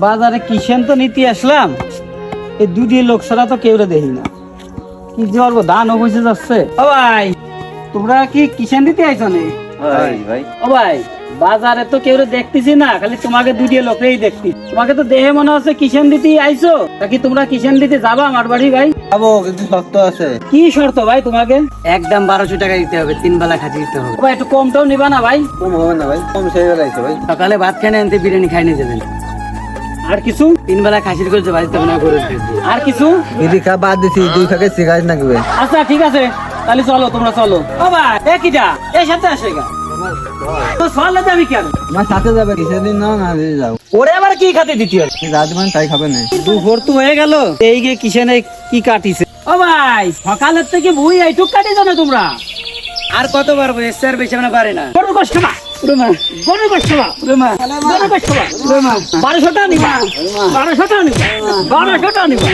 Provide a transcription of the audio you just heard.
বাজারে কিষেন তো নিতে আসলাম, এই দুটি লোক ছাড়া তো কেউ দেখি না। কি যে করবো, ধান অবশ্যই যাচ্ছে। ও ভাই, তোমরা কি কিষেন দিতে আইছো নে? ও ভাই, বাজারে তো কেউ দেখতেছি না, খালি তোমাকে দুটি লোকেই দেখছি। তোমাকে তো দেখে মনে হচ্ছে কিষেন দিতে আইছো। নাকি তোমরা কিষেন দিতে যাবা আমার বাড়ি? ভাই যাবো, কিন্তু শর্ত আছে। কি শর্ত ভাই তোমাকে? একদম 1200 টাকা দিতে হবে, 3 বেলা খাতি দিতে হবে। ভাই একটু কমটাও নিবা না ভাই? কম হবে না ভাই, কম সেই বেলাইছে ভাই। সকালে ভাত খাই আনতে বিরিয়ানি খাই নিয়ে যাবেন। আর কিছু? 3 বেলা খাসির করে বাড়িতে মনে করে। আর কিছু? ইদি খা বাদ দিছি, 2 প্যাকেট সিগারেট নাকবে। আচ্ছা ঠিক আছে, তাহলে চলো, তোমরা চলো। ও ভাই, কিটা এই সাথে আসে গা তো চল আমি কেন? আমার সাথে যাবে, কিসের দিন নাও না দিয়ে যাও। ওরে আবার কি খাতে দিতে হবে? রাত মান তাই খাবে না। দুপুর তো হয়ে গেল, এই গে কিষেনে কি কাটিছে? ও ভাই, সকালের থেকে বই এইটুক কাটিছো না তোমরা? আর কত পারবো, এর চেয়ে আর বেশি আমরা পারি না। গরু কষ্ট না, গরু কষ্ট না, গরু কষ্ট না, 1200 টাকা নিবা, 1200 টাকা নিবা, 1200 টাকা নিবা।